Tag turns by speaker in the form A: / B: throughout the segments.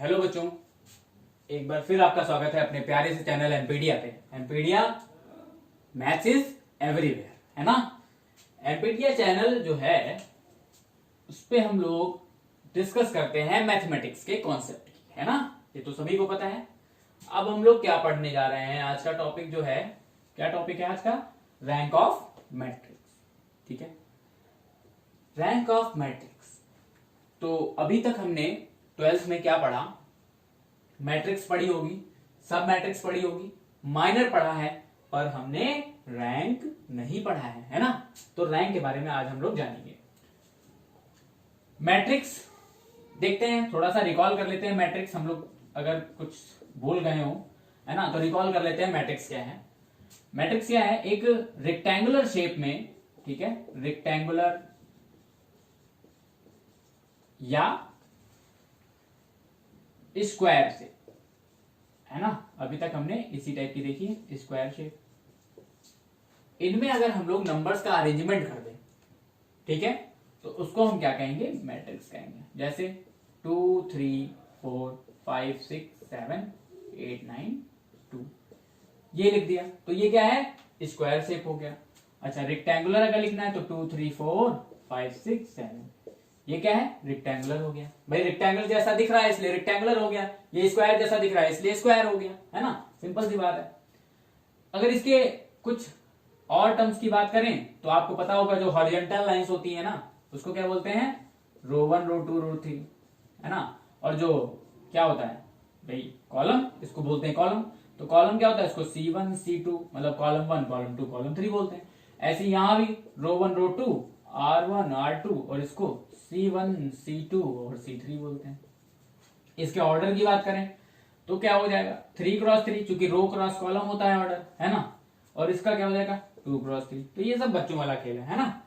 A: Hello बच्चों, एक बार फिर आपका स्वागत है अपने प्यारे से चैनल एमपीडिया पे। एमपीडिया मैथ्स इज एवरीवेयर, है ना। एमपीडिया चैनल जो है उस पे हम लोग डिस्कस करते हैं मैथमेटिक्स के कॉन्सेप्ट की, है ना। ये तो सभी को पता है। अब हम लोग क्या पढ़ने जा रहे हैं, आज का टॉपिक जो है, क्या टॉपिक है आज का? Rank of matrix. ठीक है, रैंक ऑफ मैट्रिक्स। तो अभी तक हमने 12th में क्या पढ़ा? मैट्रिक्स पढ़ी होगी, सब मैट्रिक्स पढ़ी होगी, माइनर पढ़ा है, पर हमने रैंक नहीं पढ़ा है ना। तो रैंक के बारे में आज हम लोग जानेंगे। मैट्रिक्स देखते हैं, थोड़ा सा रिकॉल कर लेते हैं। मैट्रिक्स हम लोग अगर कुछ भूल गए हो, है ना, तो रिकॉल कर लेते हैं। मैट्रिक्स क्या है? मैट्रिक्स क्या है? एक रेक्टेंगुलर शेप में, ठीक है, रेक्टेंगुलर या स्क्वायर शेप, है ना। अभी तक हमने इसी टाइप की देखी है, स्क्वायर शेप। इनमें अगर हम लोग नंबर्स का अरेंजमेंट कर दें, ठीक है, तो उसको हम क्या कहेंगे? मैट्रिक्स कहेंगे। जैसे 2 3 4 5 6 7 8 9 2, ये लिख दिया, तो ये क्या है? स्क्वायर शेप हो गया। अच्छा, रेक्टेंगुलर अगर लिखना है तो 2 3 4 5 6 7, ये क्या है? रेक्टेंगुलर हो गया। भाई रेक्टेंगल जैसा दिख रहा है इसलिए रेक्टेंगुलर हो गया, ये स्क्वायर जैसा दिख रहा है इसलिए स्क्वायर हो गया, है ना। सिंपल सी बात है। अगर इसके कुछ और टर्म्स की बात करें तो आपको पता होगा, जो हॉरिजॉन्टल लाइंस होती है ना, उसको क्या बोलते हैं? रो 1 रो 2 रो 3, है ना। और जो क्या होता है भाई कॉलम, इसको बोलते हैं कॉलम। तो कॉलम क्या होता है? इसको C1 C2 मतलब कॉलम 1 कॉलम 2 कॉलम 3 बोलते हैं। ऐसे यहां भी रो 1 रो 2 R1 R2 और इसको C1 C2 और C3 बोलते हैं। इसके ऑर्डर की बात करें तो क्या हो जाएगा? 3 क्रॉस 3, चूंकि रो क्रॉस कॉलम होता है ऑर्डर, है ना। और इसका क्या हो जाएगा? 2 क्रॉस 3। तो ये सब बच्चों वाला खेल है ना,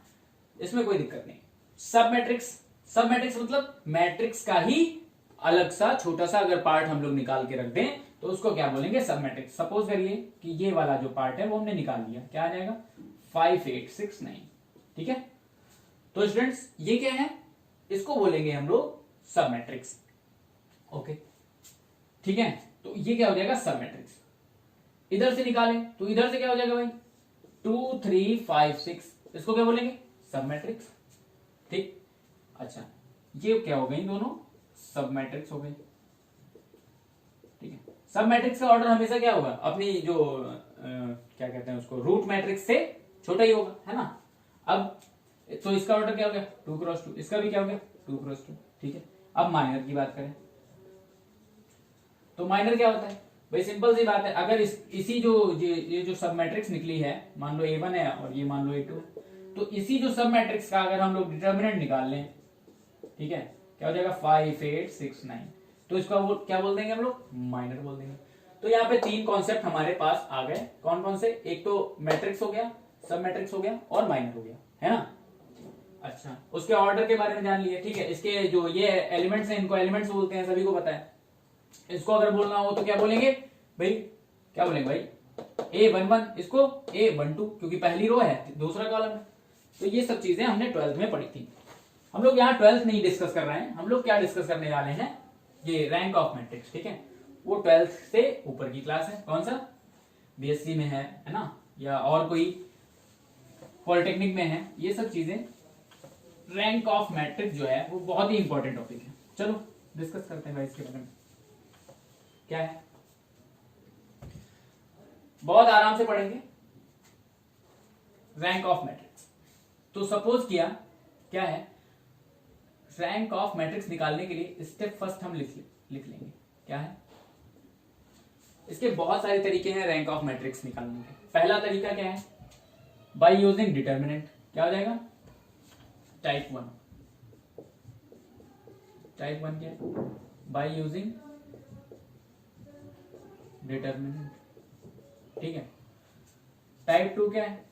A: इसमें कोई दिक्कत नहीं। सब मैट्रिक्स, सब मैट्रिक्स मतलब मैट्रिक्स का ही अलग सा छोटा सा अगर पार्ट हम लोग निकाल के रख दें तो उसको क्या बोलेंगे? सब मैट्रिक्स। सपोज करिए कि ये वाला जो पार्ट है वो हमने निकाल लिया, क्या आ जाएगा? 5 8 6 9, ठीक है। तो स्टूडेंट्स ये क्या है? इसको बोलेंगे हम लोग सब मैट्रिक्स। ओके, ठीक है। तो ये क्या हो जाएगा? सब मैट्रिक्स। इधर से निकालें तो इधर से क्या हो जाएगा भाई? 2 3 5 6, इसको क्या बोलेंगे? सब मैट्रिक्स। ठीक, अच्छा, ये क्या हो गई? दोनों सब मैट्रिक्स हो गई, ठीक है। सब मैट्रिक्स का ऑर्डर हमेशा क्या होगा? अपनी जो क्या कहते हैं उसको, रूट मैट्रिक्स से छोटा ही होगा, है ना। अब तो इसका ऑर्डर क्या हो गया? 2 क्रॉस 2, इसका भी क्या हो गया? 2 क्रॉस 2, ठीक है। अब माइनर की बात करें तो माइनर क्या होता है भाई? सिंपल सी बात है। अगर इसी जो ये जो सब मैट्रिक्स निकली है, मान लो A1 है और ये मान लो A2, तो इसी जो सब मैट्रिक्स का अगर हम लोग डिटर्मिनेंट निकाल लें, ठीक है, क्या हो जाएगा? 5 8 6 9, तो इसका वो क्या बोल देंगे हम लोग? माइनर बोल देंगे। तो यहाँ पे 3 कॉन्सेप्ट हमारे पास आ गए। कौन कौन से? एक तो मैट्रिक्स हो गया, सब मैट्रिक्स हो गया और माइनर हो गया, है ना। अच्छा, उसके ऑर्डर के बारे में जान लिए, ठीक है। इसके जो ये एलिमेंट्स हैं इनको एलिमेंट्स बोलते हैं, सभी को पता है। इसको अगर बोलना हो तो क्या बोलेंगे भाई? क्या बोलेंगे भाई? A11, इसको A12, क्योंकि पहली रो है दूसरा कॉलम है। तो ये सब चीजें हमने 12th में पढ़ी थी। हम लोग यहाँ 12th नहीं डिस्कस कर रहे हैं, हम लोग क्या डिस्कस करने वाले हैं? ये रैंक ऑफ मैट्रिक्स, ठीक है। वो 12th से ऊपर की क्लास है। कौन सा? BSc में है ना, या और कोई पॉलिटेक्निक में है। ये सब चीजें, रैंक ऑफ मैट्रिक्स जो है वो बहुत ही इंपॉर्टेंट टॉपिक है। चलो डिस्कस करते हैं भाई इसके बारे में। क्या है? बहुत आराम से पढ़ेंगे। रैंक ऑफ मैट्रिक्स, तो सपोज किया क्या है? रैंक ऑफ मैट्रिक्स निकालने के लिए स्टेप फर्स्ट हम लिख लेंगे। क्या है? इसके बहुत सारे तरीके हैं रैंक ऑफ मैट्रिक्स निकालने के। पहला तरीका क्या है? By using determinant. क्या हो जाएगा? टाइप 1। टाइप 1 क्या है? बाय यूजिंग डिटर्मिनेंट, ठीक है। टाइप 2 क्या है?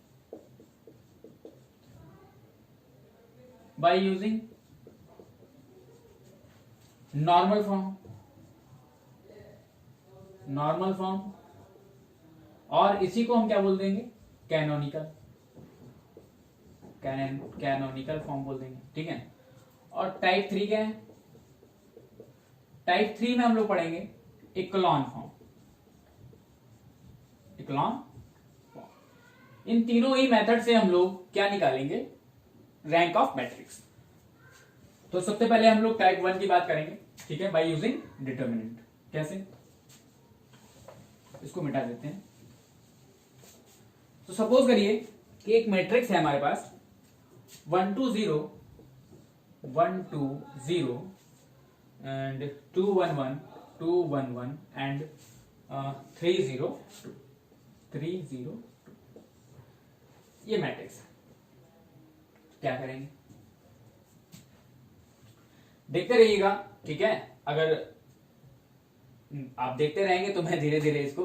A: By using normal form. Normal form, और इसी को हम क्या बोल देंगे? कैनोनिकल। कैनोनिकल फॉर्म बोल देंगे, ठीक है। और टाइप 3 क्या है? टाइप 3 में हम लोग पढ़ेंगे इक्लोन फॉर्म। इक्लोन फॉर्म, इन तीनों ही मेथड से हम लोग क्या निकालेंगे, रैंक ऑफ मैट्रिक्स। तो सबसे पहले हम लोग टाइप 1 की बात करेंगे, ठीक है, बाय यूजिंग डिटर्मिनेंट। कैसे, इसको मिटा देते हैं। तो सपोज करिए कि एक मैट्रिक्स है हमारे पास 1 2 0 1 2 0 एंड 2 1 1 2 1 1 एंड 3 0 2 3 0 2, ये मैट्रिक्स है। क्या करेंगे, देखते रहिएगा, ठीक है। अगर आप देखते रहेंगे तो मैं धीरे धीरे इसको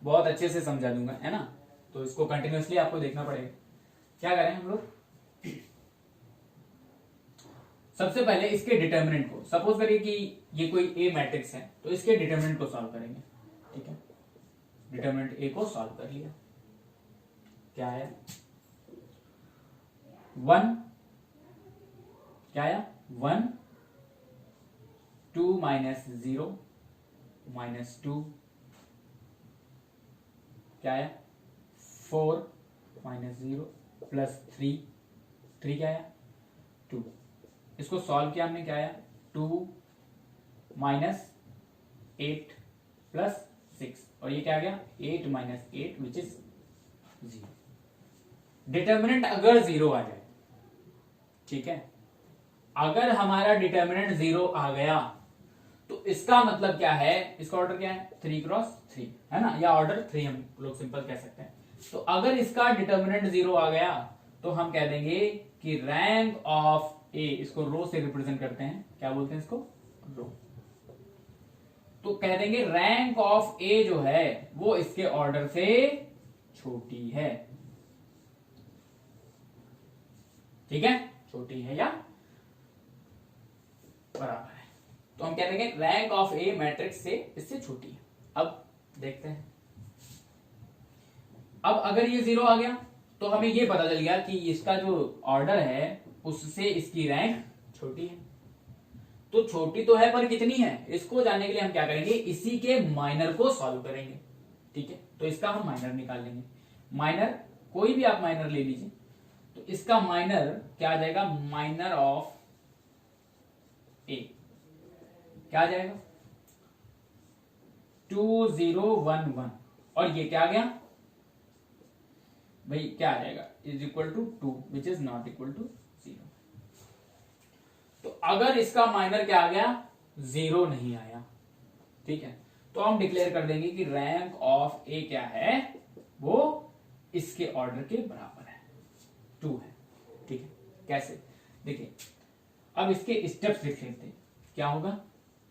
A: बहुत अच्छे से समझा दूंगा, है ना। तो इसको कंटिन्यूअसली आपको देखना पड़ेगा। क्या करें हम लोग, सबसे पहले इसके डिटर्मिनेंट को, सपोज करिए कि ये कोई ए मैट्रिक्स है, तो इसके डिटर्मिनेंट को सॉल्व करेंगे, ठीक है। डिटर्मिनेंट ए को सॉल्व कर लिया, क्या आया 1, क्या आया 1 2 माइनस 0 माइनस 2, क्या आया 4 माइनस 0 प्लस 3 क्या आया 2। इसको सॉल्व किया हमने, क्या आया 2 माइनस 8 प्लस 6, और ये क्या आ गया 8 माइनस 8 विच इज 0। डिटर्मिनेंट अगर 0 आ जाए, ठीक है, अगर हमारा डिटर्मिनेंट 0 आ गया तो इसका मतलब क्या है, इसका ऑर्डर क्या है 3 क्रॉस 3, है ना, या ऑर्डर 3 हम लोग सिंपल कह सकते हैं। तो अगर इसका डिटर्मिनेंट 0 आ गया तो हम कह देंगे कि रैंक ऑफ ए, इसको रो से रिप्रेजेंट करते हैं, क्या बोलते हैं इसको, रो। तो कह देंगे रैंक ऑफ ए जो है वो इसके ऑर्डर से छोटी है, ठीक है, छोटी है या बराबर है। तो हम कह देंगे रैंक ऑफ ए मैट्रिक्स से इससे छोटी है। अब देखते हैं, अब अगर ये 0 आ गया तो हमें ये पता चल गया कि इसका जो ऑर्डर है उससे इसकी रैंक छोटी है। तो छोटी तो है पर कितनी है, इसको जानने के लिए हम क्या करेंगे, इसी के माइनर को सॉल्व करेंगे, ठीक है। तो इसका हम माइनर निकाल लेंगे। माइनर कोई भी आप माइनर ले लीजिए, तो इसका माइनर क्या आ जाएगा, माइनर ऑफ ए क्या आ जाएगा 2 0 1 1, और ये क्या आ गया भाई, क्या आ जाएगा is equal to 2 which is not equal to 0। तो अगर इसका माइनर क्या आ गया 0 नहीं आया, ठीक है, तो हम डिक्लेयर कर देंगे कि रैंक ऑफ ए क्या है, वो इसके ऑर्डर के बराबर है, 2 है, ठीक है। कैसे, देखिए अब इसके स्टेप्स लिख लेते हैं। क्या होगा,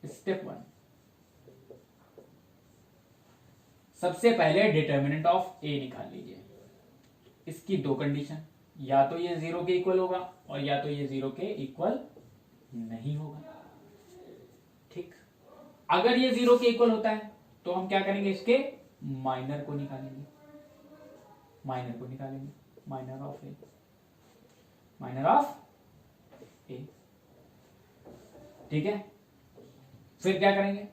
A: स्टेप 1, सबसे पहले डिटर्मिनेंट ऑफ ए निकाल लीजिए। इसकी दो कंडीशन, या तो ये 0 के इक्वल होगा और या तो ये 0 के इक्वल नहीं होगा, ठीक। अगर ये 0 के इक्वल होता है तो हम क्या करेंगे, इसके माइनर को निकालेंगे, minor of A, minor of A, ठीक है। फिर क्या करेंगे,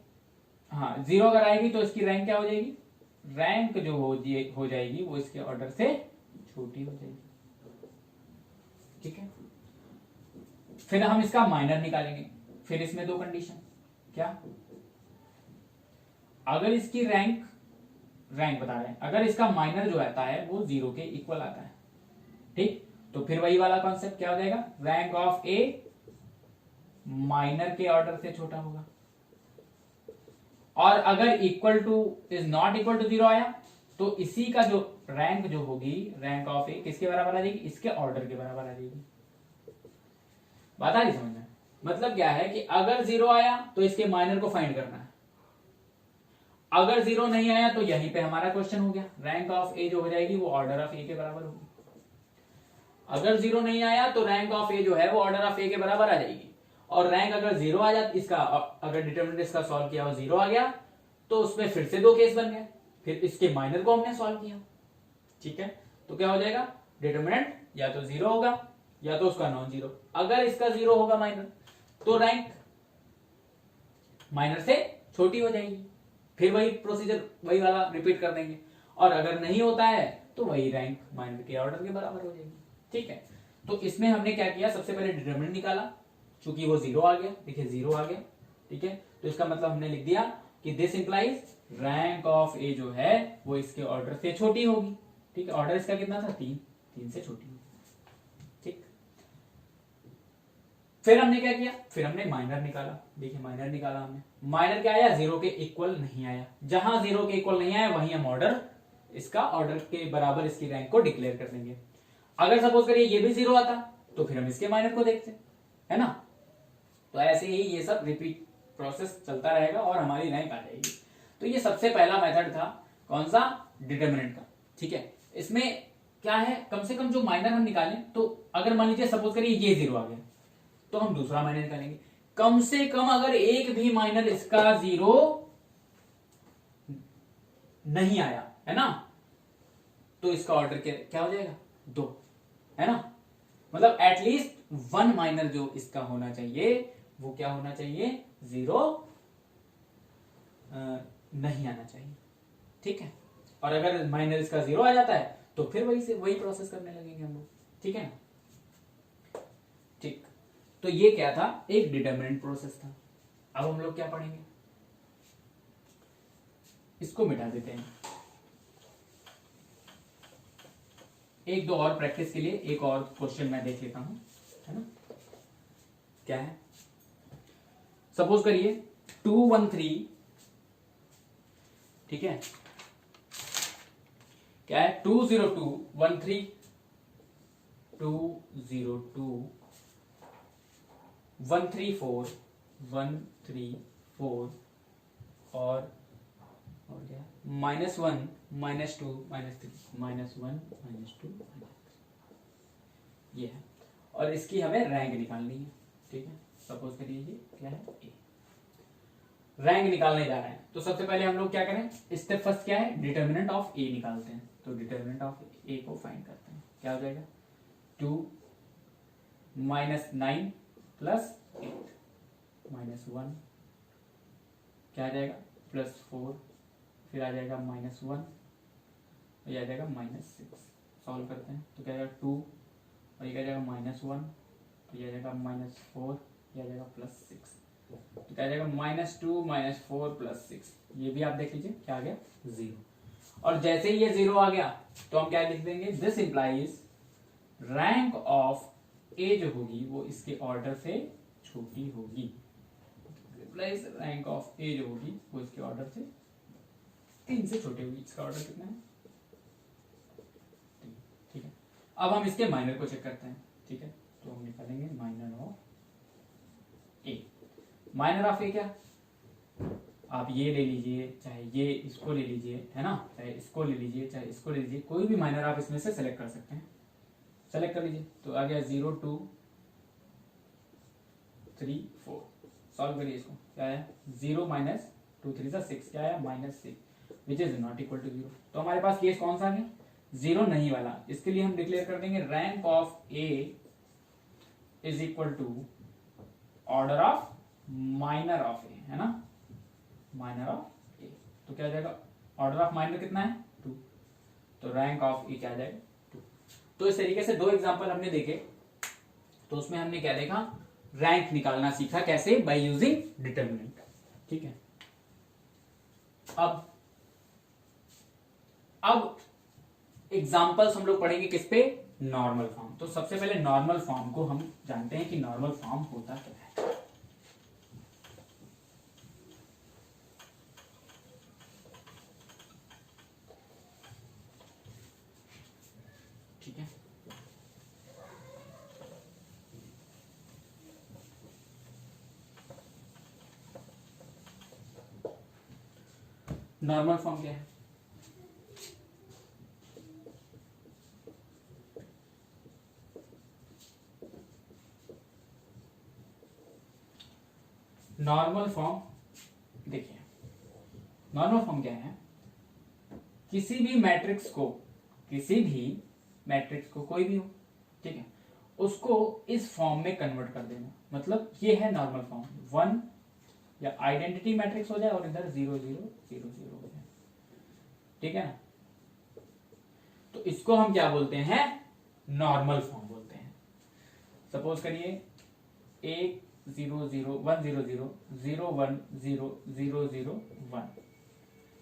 A: हाँ 0 अगर आएगी तो इसकी रैंक क्या हो जाएगी, रैंक जो हो जाएगी वो इसके ऑर्डर से छोटी हो जाएगी, ठीक है। फिर हम इसका माइनर निकालेंगे। फिर इसमें दो कंडीशन, क्या, अगर इसकी रैंक बता रहे हैं, अगर इसका माइनर जो आता है वो 0 के इक्वल आता है, ठीक, तो फिर वही वाला कॉन्सेप्ट क्या हो जाएगा, रैंक ऑफ ए माइनर के ऑर्डर से छोटा होगा। और अगर equal to is not equal to 0 आया तो इसी का जो रैंक जो होगी, रैंक ऑफ ए किसके बराबर आ जाएगी, इसके ऑर्डर के बराबर आ जाएगी। बात आ रही समझ में, मतलब क्या है कि अगर 0 आया तो इसके माइनर को फाइंड करना है, अगर 0 नहीं आया तो यहीं पे हमारा क्वेश्चन हो गया, रैंक ऑफ ए जो हो जाएगी वो ऑर्डर ऑफ ए के बराबर होगी। अगर 0 नहीं आया तो रैंक ऑफ ए जो है वो ऑर्डर ऑफ ए के बराबर आ जाएगी, और रैंक अगर 0 आ जाता, इसका अगर डिटरमिनेंट इसका सॉल्व किया और 0 आ गया तो उसमें फिर से दो केस बन गए, फिर इसके माइनर को हमने सॉल्व किया, ठीक है। तो क्या हो जाएगा, डिटरमिनेंट या तो 0 होगा या तो उसका नॉन 0। अगर इसका 0 होगा माइनर तो रैंक माइनर से छोटी हो जाएगी, फिर वही प्रोसीजर वही वाला रिपीट कर देंगे, और अगर नहीं होता है तो वही रैंक माइनर के ऑर्डर के बराबर हो जाएगी। ठीक है, तो इसमें हमने क्या किया, सबसे पहले डिटरमिनेंट निकाला, चूंकि वो 0 आ गया, देखिए 0 आ गया। ठीक है, तो इसका मतलब हमने लिख दिया कि दिस इंप्लाइज रैंक ऑफ ए जो है वो इसके ऑर्डर से छोटी होगी। ठीक है, ऑर्डर इसका कितना था, 3 से छोटी होगी। ठीक, फिर हमने क्या किया, फिर हमने माइनर निकाला। देखिए माइनर निकाला हमने, माइनर क्या आया, 0 के इक्वल नहीं आया। जहां 0 के इक्वल नहीं आया वहीं हम ऑर्डर, इसका ऑर्डर के बराबर इसकी रैंक को डिक्लेयर कर देंगे। अगर सपोज करिए ये भी 0 आता तो फिर हम इसके माइनर को देखते, है ना। तो ऐसे ही ये सब रिपीट प्रोसेस चलता रहेगा और हमारी रैंक आ जाएगी। तो ये सबसे पहला मेथड था, कौन सा, डिटरमिनेंट का। ठीक है, इसमें क्या है, कम से कम जो माइनर हम निकालें, तो अगर मान लीजिए सपोज करिए ये 0 आ गया तो हम दूसरा माइनर निकालेंगे। कम से कम अगर एक भी माइनर इसका 0 नहीं आया, है ना, तो इसका ऑर्डर क्या हो जाएगा, 2, है ना। मतलब एटलीस्ट 1 माइनर जो इसका होना चाहिए वो क्या होना चाहिए, 0 नहीं आना चाहिए। ठीक है, और अगर माइनर इसका 0 आ जाता है तो फिर वही प्रोसेस करने लगेंगे हम लोग। ठीक है ना। ठीक, तो ये क्या था, एक डिटरमिनेंट प्रोसेस था। अब हम लोग क्या पढ़ेंगे, इसको मिटा देते हैं। एक दो और प्रैक्टिस के लिए एक और क्वेश्चन मैं देख लेता हूं, है ना। क्या है, सपोज करिए 213, ठीक है, क्या है, 20213, 202 134 134 और क्या, -1 -2 -3 -1 -2 ये है, और इसकी हमें रैंक निकालनी है। ठीक है, सपोज करिए ये क्या है, ए, रैंक निकालने जा रहे हैं। तो सबसे पहले हम लोग क्या करें, स्टेप फर्स्ट क्या है, डिटरमिनेंट ऑफ ए निकालते हैं। तो डिटरमिनेंट ऑफ ए को फाइंड करते हैं, क्या हो जाएगा, 2 -9 + 8 -1 क्या आ जाएगा, +4, फिर आ जाएगा -1, ये आ जाएगा -6। सॉल्व करते हैं तो क्या आ जाएगा 2, और ये क्या आ जाएगा -1, तो ये आ जाएगा -4, ये आ जाएगा +6, तो क्या आ जाएगा -2 -4 +6। ये भी आप देख लीजिए क्या आ गया, 0। और जैसे ही ये 0 आ गया तो हम क्या लिख देंगे, दिस इंप्लाइज रैंक ऑफ ए जो होगी वो इसके ऑर्डर से छोटी होगी। इंप्लाइज रैंक ऑफ ए जो होगी वो इसके ऑर्डर से 3 से छोटी होगी। इसका ऑर्डर कितना है, 3। ठीक है, अब हम इसके माइनर को चेक करते हैं। ठीक है, तो हम निकालेंगे minor of A. Minor of A क्या, आप ये ले लीजिए, चाहे ये इसको ले लीजिए, है ना, चाहे इसको ले लीजिए, चाहे इसको ले लीजिए, कोई भी माइनर आप इसमें से सेलेक्ट कर सकते हैं। सेलेक्ट कर लीजिए, तो आ गया 0 2 3 4। सॉल्व करिए इसको, क्या है, 0 -2 3 6, क्या है, -6, which is not equal to 0। तो हमारे पास केस कौन सा है, 0 नहीं वाला। इसके लिए हम डिक्लेयर कर देंगे rank of A is equal to order of minor of A, है ना, माइनर ऑफ ए। तो क्या आ जाएगा, ऑर्डर ऑफ माइनर कितना है, 2, तो रैंक ऑफ ए क्या आ जाएगा, 2। तो इस तरीके से 2 एग्जांपल हमने देखे। तो उसमें हमने क्या देखा, रैंक निकालना सीखा, कैसे, बाय यूजिंग डिटरमिनेंट। ठीक है, अब एग्जांपल्स हम लोग पढ़ेंगे किस पे, नॉर्मल फॉर्म। तो सबसे पहले नॉर्मल फॉर्म को हम जानते हैं कि नॉर्मल फॉर्म होता क्या है। ठीक है, नॉर्मल फॉर्म क्या है, नॉर्मल फॉर्म, देखिए नॉर्मल फॉर्म क्या है, किसी भी मैट्रिक्स को कोई भी हो, ठीक है, उसको इस फॉर्म में कन्वर्ट कर देना। मतलब ये है नॉर्मल फॉर्म, 1 या आइडेंटिटी मैट्रिक्स हो जाए और इधर 0 0 0 0 हो जाए, ठीक है ना। तो इसको हम क्या बोलते हैं, नॉर्मल फॉर्म बोलते हैं। सपोज करिए 1 0 0 1 0 0 0 1 0 0 0 1,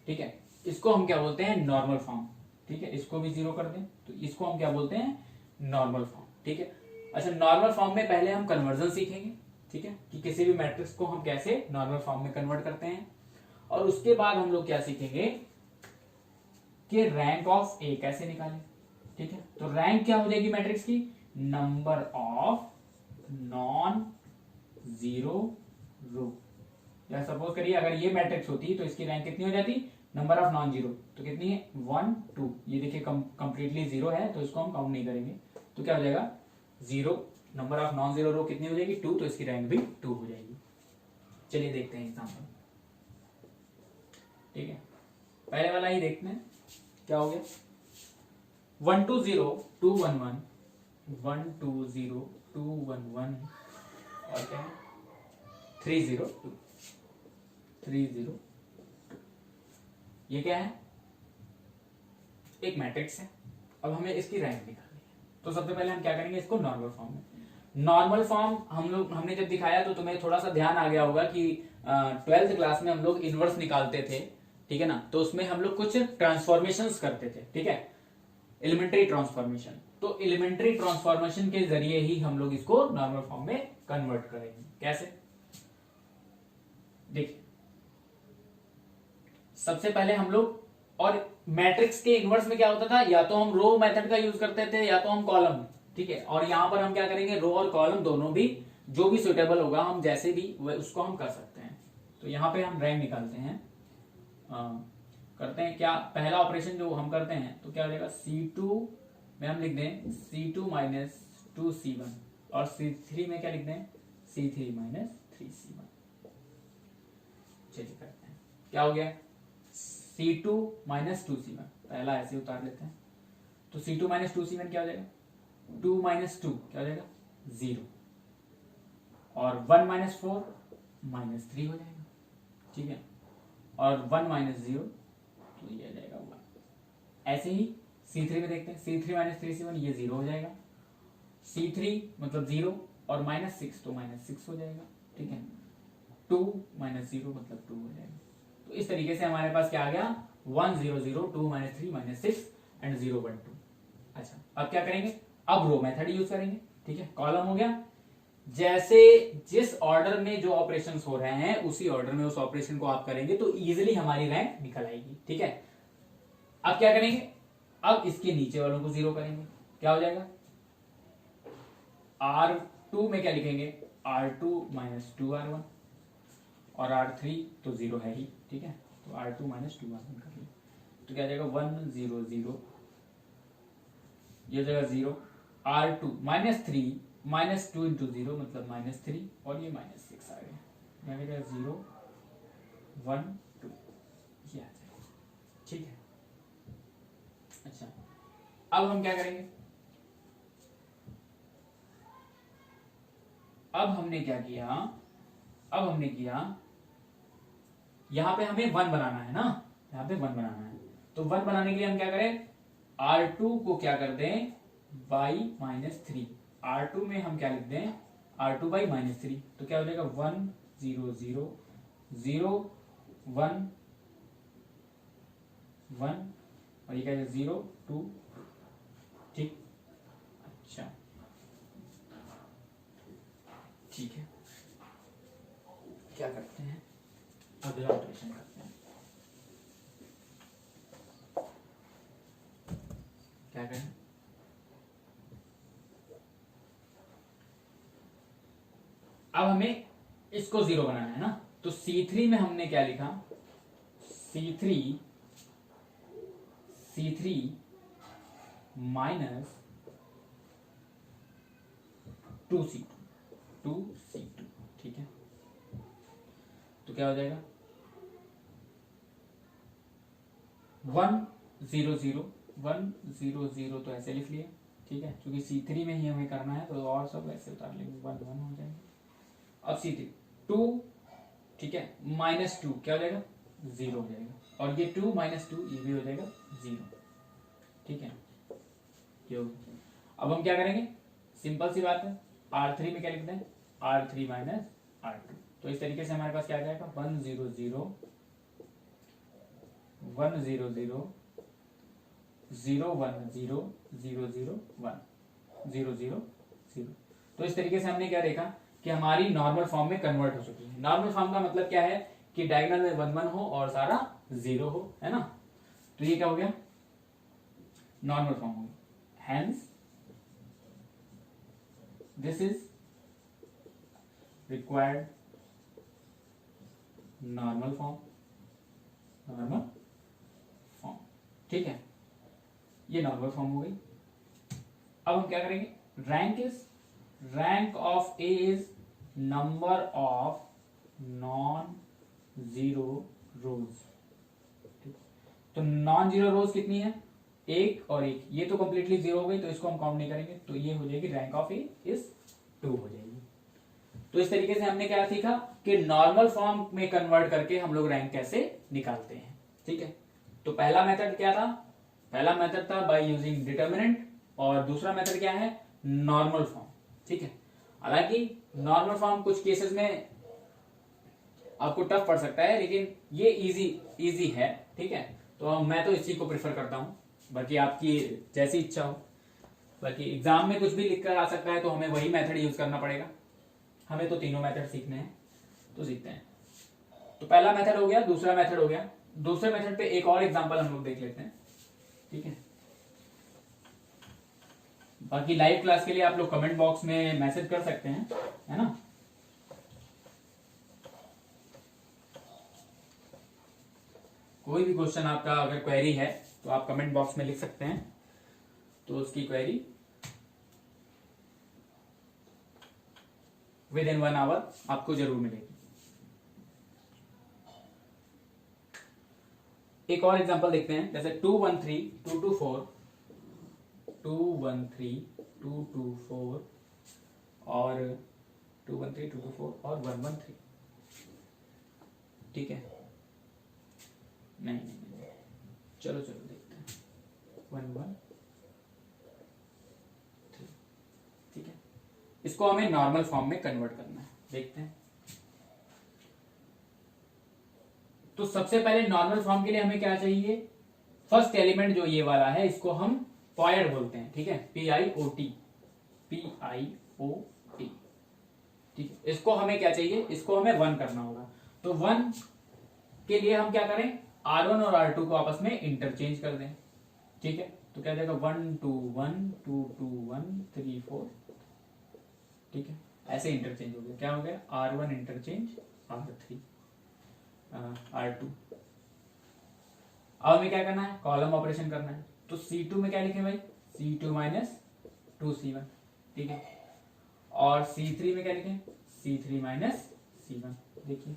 A: ठीक है, इसको हम क्या बोलते हैं, नॉर्मल फॉर्म, ठीक है। इसको भी 0 कर दें तो इसको हम क्या बोलते हैं, नॉर्मल फॉर्म, ठीक है। अच्छा, नॉर्मल फॉर्म में पहले हम कन्वर्जन सीखेंगे, ठीक है, कि किसी भी मैट्रिक्स को हम कैसे नॉर्मल फॉर्म में कन्वर्ट करते हैं, और उसके बाद हम लोग क्या सीखेंगे कि रैंक ऑफ ए कैसे निकालें, ठीक है। तो रैंक क्या हो जाएगी मैट्रिक्स की, नंबर ऑफ नॉन जीरो रो। या सपोज करिए अगर ये मैट्रिक्स होती तो इसकी रैंक कितनी हो जाती, नंबर ऑफ नॉन जीरो, तो कितनी है 1 2। ये देखिए कंप्लीटली जीरो है तो इसको हम काउंट नहीं करेंगे, तो क्या हो जाएगा 0, नंबर ऑफ नॉन जीरो रो कितनी हो जाएगी 2, तो इसकी रैंक भी 2 हो जाएगी। चलिए देखते हैं एग्जांपल, ठीक है। पहले वाला ही देखते हैं क्या हो गया, 1 2 0 2 1 1 1 2 0 2 1 1 और क्या है 3 0 2 3 0 2। ये क्या है, एक मैट्रिक्स है। अब हमें इसकी रैंक निकालनी है, तो सबसे पहले हम क्या करेंगे, इसको नॉर्मल फॉर्म में। नॉर्मल फॉर्म हमने जब दिखाया तो तुम्हें थोड़ा सा ध्यान आ गया होगा कि 12th क्लास में हम लोग इनवर्स निकालते थे, ठीक है ना। तो उसमें हम लोग कुछ ट्रांसफॉर्मेशंस करते थे, ठीक है, एलिमेंट्री ट्रांसफॉर्मेशन। तो एलिमेंट्री ट्रांसफॉर्मेशन के जरिए ही हम लोग इसको नॉर्मल फॉर्म में कन्वर्ट करेंगे। कैसे, देखिए सबसे पहले हम लोग, और मैट्रिक्स के इनवर्स में क्या होता था, या तो हम रो मेथड का यूज करते थे या तो हम कॉलम, ठीक है। और यहां पर हम क्या करेंगे, रो और कॉलम दोनों भी, जो भी सुटेबल होगा हम जैसे भी उसको हम कर सकते हैं। तो यहां पे हम रैंक निकालते हैं, करते हैं क्या, पहला ऑपरेशन जो हम करते हैं तो क्या हो जाएगा, C2 में हम लिख दें C2 माइनस 2C1, और C3 में क्या लिख दें C3 माइनस 3C1। चलिए करते हैं, क्या हो गया C2 माइनस 2C1, पहला ऐसे उतार लेते हैं। तो C2 माइनस 2C1 क्या हो जाएगा, 2 माइनस 2 क्या हो जाएगा 0, और 1 माइनस 4 माइनस 3 हो जाएगा, ठीक है, और 1 माइनस 0 तो ये आ जाएगा 1। ऐसे ही C3 में देखते हैं, C3 माइनस 3C1 ये 0 हो जाएगा, C3 मतलब 0 और माइनस 6 तो माइनस 6 हो जाएगा, ठीक है। 2 माइनस 0 मतलब 2 हो जाएगा। तो इस तरीके से हमारे पास क्या आ गया, 1 0 0 2 माइनस 3 माइनस 6 एंड 0 1 2। अच्छा, अब क्या करेंगे, अब रो मेथड यूज करेंगे, ठीक है। कॉलम हो गया, जैसे जिस ऑर्डर में जो ऑपरेशंस हो रहे हैं उसी ऑर्डर में उस ऑपरेशन को आप करेंगे तो इजीली हमारी रैंक निकल आएगी, ठीक है। अब क्या करेंगे, अब इसके नीचे वालों को 0 करेंगे, क्या हो जाएगा, R2 में क्या लिखेंगे, R2 माइनस 2R1, और R3 तो 0 है ही, ठीक है, तो R2 माइनस 2R1 कर लिया, तो क्या जाएगा 1 0 0, ये जगह 0, R2 माइनस 3 माइनस 2 इंटू 0 मतलब माइनस 3, और ये माइनस 6 आ गया, यहाँ 0 1 2 ये आ जाएगा, ठीक है। अच्छा, अब हम क्या करेंगे, अब हमने क्या किया, अब हमने किया यहां पे हमें 1 बनाना है ना, यहां पे 1 बनाना है, तो 1 बनाने के लिए हम क्या करें, R2 को क्या कर दें बाई माइनस 3, R2 में हम क्या लिख दें R2 बाई माइनस 3, तो क्या हो जाएगा 1 0 0 0 1 1, और ये क्या है 0 2, ठीक। अच्छा ठीक है, क्या करते हैं, अगला ऑपरेशन करते हैं, क्या करें, अब हमें इसको 0 बनाना है ना, तो C3 में हमने क्या लिखा, C3 माइनस 2C2, ठीक है। तो क्या हो जाएगा 1 0 0 1 0 0, तो ऐसे लिख लिए, ठीक है, क्योंकि C3 में ही हमें करना है तो और सब ऐसे उतार लेंगे, 1 1 हो जाएगा। अब C3 2 ठीक है, -2 क्या हो जाएगा, 0 हो जाएगा, और ये 2 -2 ये भी हो जाएगा 0, ठीक है। ये हो गया। अब हम क्या करेंगे, सिंपल सी बात है, R3 में क्या लिखते हैं, R3 माइनस R2, तो इस तरीके से हमारे पास क्या आ जाएगा, 1 0 0 1 0 0 0 1 0 0 0 1 0 0 0। तो इस तरीके से हमने क्या देखा कि हमारी नॉर्मल फॉर्म में कन्वर्ट हो चुकी है। नॉर्मल फॉर्म का मतलब क्या है कि डायगोनल में 1 1 हो और सारा 0 हो, है ना। तो ये क्या हो गया, नॉर्मल फॉर्म हो गया। Hence this is required normal form, normal form, ठीक है, ये नॉर्मल फॉर्म हो गई। अब हम क्या करेंगे, rank is, rank of A is number of non zero rows. तो नॉन जीरो रोज कितनी है, एक और एक, ये तो कंप्लीटली जीरो हो गई तो इसको हम काउंट नहीं करेंगे, तो ये हो जाएगी रैंक ऑफ ए इज 2 हो जाएगी। तो इस तरीके से हमने क्या सीखा कि नॉर्मल फॉर्म में कन्वर्ट करके हम लोग रैंक कैसे निकालते हैं, ठीक है। तो पहला मेथड क्या था, पहला मेथड था बाय यूजिंग डिटर्मिनेंट, और दूसरा मेथड क्या है, नॉर्मल फॉर्म, ठीक है। हालांकि नॉर्मल फॉर्म कुछ केसेस में आपको टफ पड़ सकता है, लेकिन ये इजी है, ठीक है। तो मैं तो इसी को प्रेफर करता हूं, बाकी आपकी जैसी इच्छा हो। बाकी एग्जाम में कुछ भी लिखकर आ सकता है, तो हमें वही मेथड यूज करना पड़ेगा। हमें तो तीनों मेथड सीखने हैं, तो सीखते हैं। तो पहला मेथड हो गया, दूसरा मेथड हो गया। दूसरे मेथड पे एक और एग्जांपल हम लोग देख लेते हैं, ठीक है। बाकी लाइव क्लास के लिए आप लोग कमेंट बॉक्स में मैसेज कर सकते हैं, है ना। कोई भी क्वेश्चन आपका अगर क्वेरी है तो आप कमेंट बॉक्स में लिख सकते हैं, तो उसकी क्वेरी विद इन 1 आवर आपको जरूर मिलेगी। एक और एग्जांपल देखते हैं, जैसे 213 224 213 224 और 213 224 और 113, ठीक है। नहीं, चलो देखते हैं 113, ठीक है। इसको हमें नॉर्मल फॉर्म में कन्वर्ट करना है, देखते हैं। तो सबसे पहले नॉर्मल फॉर्म के लिए हमें क्या चाहिए, फर्स्ट एलिमेंट जो ये वाला है इसको हम पॉइड बोलते हैं, ठीक है, PIOT, PIOT, ठीक है। इसको हमें क्या चाहिए, इसको हमें 1 करना होगा। तो 1 के लिए हम क्या करें, R1 और R2 को आपस में इंटरचेंज कर दें, ठीक है। तो क्या जाएगा 1 2 1 2 2 1 3 4, ठीक है। ऐसे इंटरचेंज हो गया, क्या हो गया, R1 इंटरचेंज R3 R2। अब हमें क्या करना है, कॉलम ऑपरेशन करना है। तो C2 में क्या लिखे भाई, C2 माइनस 2C1, ठीक है। और C3 में क्या लिखे, C3 माइनस C1। देखिए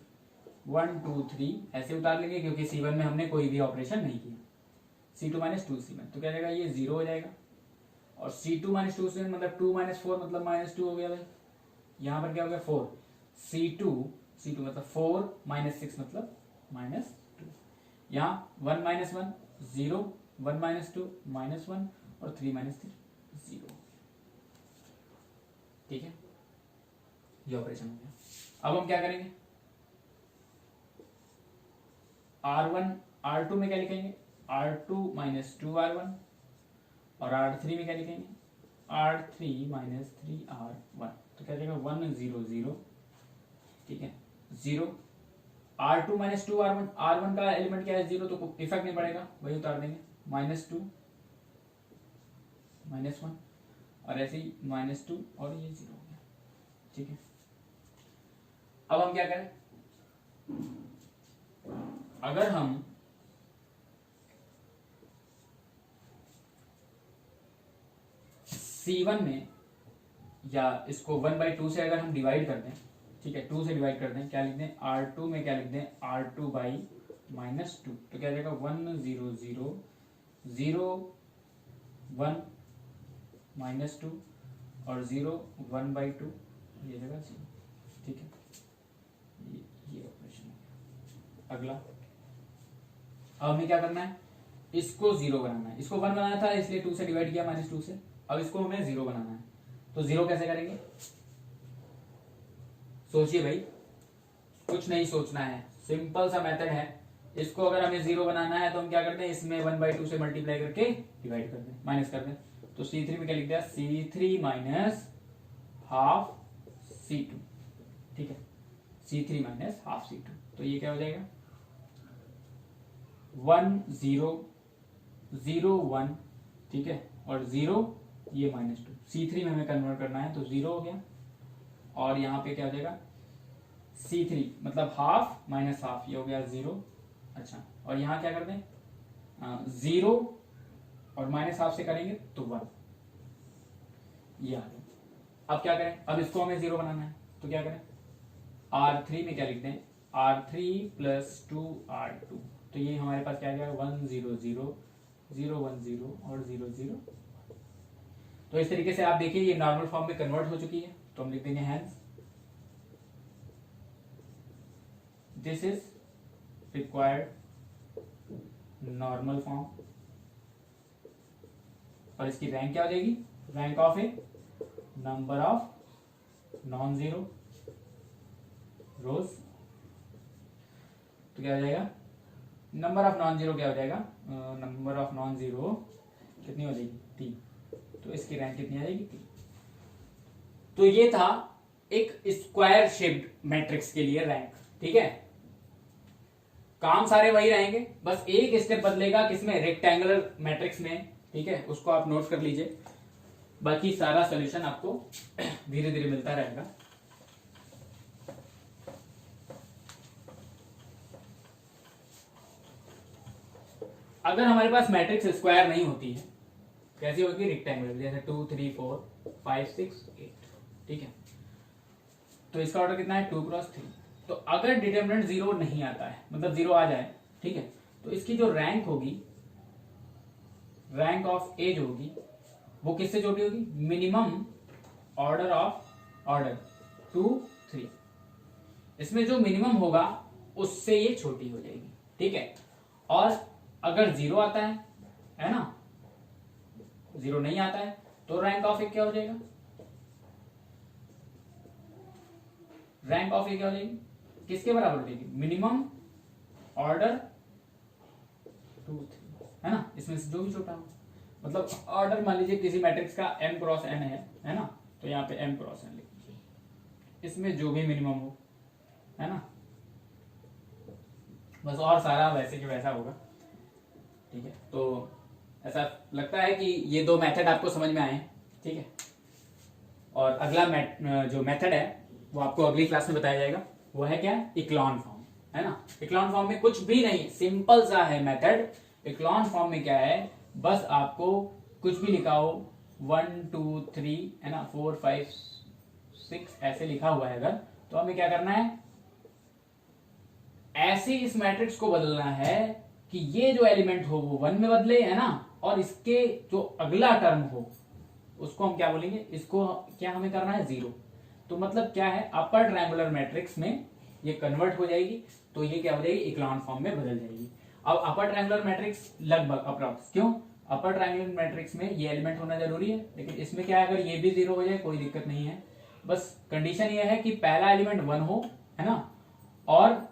A: 1 2 3 ऐसे उतार लेंगे, क्योंकि C1 में हमने कोई भी ऑपरेशन नहीं किया। C2 माइनस 2C1, तो क्या जाएगा, ये 0 हो जाएगा। और C2 माइनस 2C1 मतलब 2 माइनस 4 मतलब -2 हो गया भाई। यहां पर क्या हो गया, 4। C2 मतलब 4 माइनस 6 मतलब -2। यहाँ 1 माइनस 1 0, 1 माइनस 2 -1 और 3 माइनस 3 0, ठीक है। ये ऑपरेशन हो गया। अब हम क्या करेंगे, R1 R2 में क्या लिखेंगे, R2 माइनस 2R1, और R3 में क्या लिखेंगे, R3 माइनस 3R1। तो क्या जाएगा 1 0 0, ठीक है, 0। R2 माइनस 2R1, R1 का एलिमेंट क्या है 0, तो इफेक्ट नहीं पड़ेगा, वही उतार देंगे, -2 -1 और ऐसे ही -2 और ये 0 हो गया, ठीक है। अब हम क्या करें, अगर हम C1 में, या इसको 1/2 से अगर हम डिवाइड कर दें, ठीक है, 2 से डिवाइड कर दें, क्या लिख दें, R2 में क्या लिख दें, R2 बाई -2, तो क्या जाएगा 1 0 0 0 1 -2 और 0 1/2, ये जगह 0, ठीक है। ये ऑपरेशन अगला अब हमें क्या करना है, इसको 0 बनाना है। इसको 1 बनाना था इसलिए 2 से डिवाइड किया -2 से। अब इसको हमें 0 बनाना है, तो 0 कैसे करेंगे? सोचिए भाई, कुछ नहीं सोचना है, सिंपल सा मेथड है। इसको अगर हमें 0 बनाना है तो हम क्या करते हैं, इसमें 1/2 से मल्टीप्लाई करके डिवाइड कर दें, माइनस कर दें। तो C3 में क्या लिख दिया, C3 माइनस हाफ C2, ठीक है, C3 माइनस हाफ C2। तो ये क्या हो जाएगा 1 0 0 1, ठीक है, और 0 ये -2। C3 में हमें कन्वर्ट करना है तो 0 हो गया, और यहाँ पे क्या हो जाएगा C3 मतलब हाफ माइनस हाफ, ये हो गया 0। अच्छा, और यहाँ क्या कर दें 0 और माइनस हाफ से करेंगे तो 1, ये आ गया। अब क्या करें, अब इसको हमें 0 बनाना है तो क्या करें, R3 में क्या लिखते हैं, R3 + 2R2। तो ये हमारे पास क्या आ गया 1 0 0 0 1 0 और 0 0। तो इस तरीके से आप देखिए ये नॉर्मल फॉर्म में कन्वर्ट हो चुकी है। तो हम लिख देंगे hence this is required normal form, और इसकी रैंक क्या हो जाएगी, rank of a number of non zero rows. तो क्या हो जाएगा, नंबर ऑफ नॉन जीरो क्या हो जाएगा, नंबर ऑफ नॉन जीरो कितनी हो जाएगी 3। तो इसकी रैंक कितनी आ जाएगी 3। तो ये था एक स्क्वायर शेप्ड मैट्रिक्स के लिए रैंक, ठीक है। काम सारे वही रहेंगे, बस एक स्टेप बदलेगा किसमें, रेक्टेंगुलर मैट्रिक्स में, ठीक है। उसको आप नोट कर लीजिए, बाकी सारा सॉल्यूशन आपको धीरे धीरे मिलता रहेगा। अगर हमारे पास मैट्रिक्स स्क्वायर नहीं होती है, कैसी होगी, रेक्टेंगुलर, जैसे 2 3 4 5 6 8, ठीक है। तो इसका ऑर्डर कितना है 2 × 3। तो अगर डिटरमिनेंट 0 नहीं आता है, मतलब 0 आ जाए, ठीक है, तो इसकी जो रैंक होगी, रैंक ऑफ ए जो होगी वो किससे छोटी होगी, मिनिमम ऑर्डर ऑफ ऑर्डर 2 3। इसमें जो मिनिमम होगा उससे ये छोटी हो जाएगी, ठीक है। और अगर 0 आता है ना, 0 नहीं आता है तो रैंक ऑफ ए क्या हो जाएगा, रैंक ऑफ ए क्या हो जाएगी, किसके बराबर हो जाएगी, मिनिमम ऑर्डर 2 3, है ना। इसमें से जो भी छोटा हो, मतलब ऑर्डर मान लीजिए किसी मैट्रिक्स का m × n है ना, तो यहाँ पे m × n लिख लीजिए, इसमें जो भी मिनिमम हो, है ना, बस, और सारा वैसे के वैसा होगा, ठीक है। तो ऐसा लगता है कि ये 2 मेथड आपको समझ में आए, ठीक है। और अगला जो मेथड है वो आपको अगली क्लास में बताया जाएगा, वो है क्या, इक्लॉन फॉर्म, है ना। इक्लॉन फॉर्म में कुछ भी नहीं, सिंपल सा है मेथड। इक्लॉन फॉर्म में क्या है, बस आपको कुछ भी लिखा हो 1 2 3, है ना, 4 5 6 ऐसे लिखा हुआ है अगर, तो हमें क्या करना है, ऐसे इस मैट्रिक्स को बदलना है कि ये जो एलिमेंट हो वो 1 में बदले, है ना, और इसके जो अगला टर्म हो उसको हम क्या बोलेंगे, इसको क्या हमें करना है 0। तो मतलब क्या है, अपर ट्रायंगुलर मैट्रिक्स में ये कन्वर्ट हो जाएगी, तो ये क्या हो जाएगी, इक्लॉन फॉर्म में बदल जाएगी। अब अपर ट्रायंगुलर मैट्रिक्स लगभग अप्रॉक्स, क्यों, अपर ट्रायंगुलर मैट्रिक्स में ये एलिमेंट होना जरूरी है, लेकिन इसमें क्या है, अगर ये भी 0 हो जाए कोई दिक्कत नहीं है, बस कंडीशन ये है कि पहला एलिमेंट 1 हो, है ना, और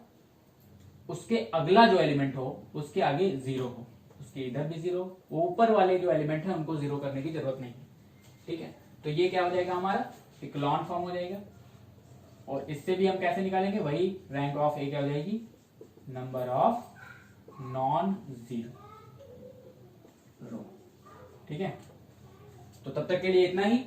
A: उसके अगला जो एलिमेंट हो उसके आगे 0 हो, उसके इधर भी 0, ऊपर वाले जो एलिमेंट है उनको 0 करने की जरूरत नहीं है, ठीक है। तो ये क्या हो जाएगा, हमारा इक्लॉन फॉर्म हो जाएगा। और इससे भी हम कैसे निकालेंगे, वही रैंक ऑफ ए क्या हो जाएगी, नंबर ऑफ नॉन जीरो रो, ठीक है। तो तब तक के लिए इतना ही।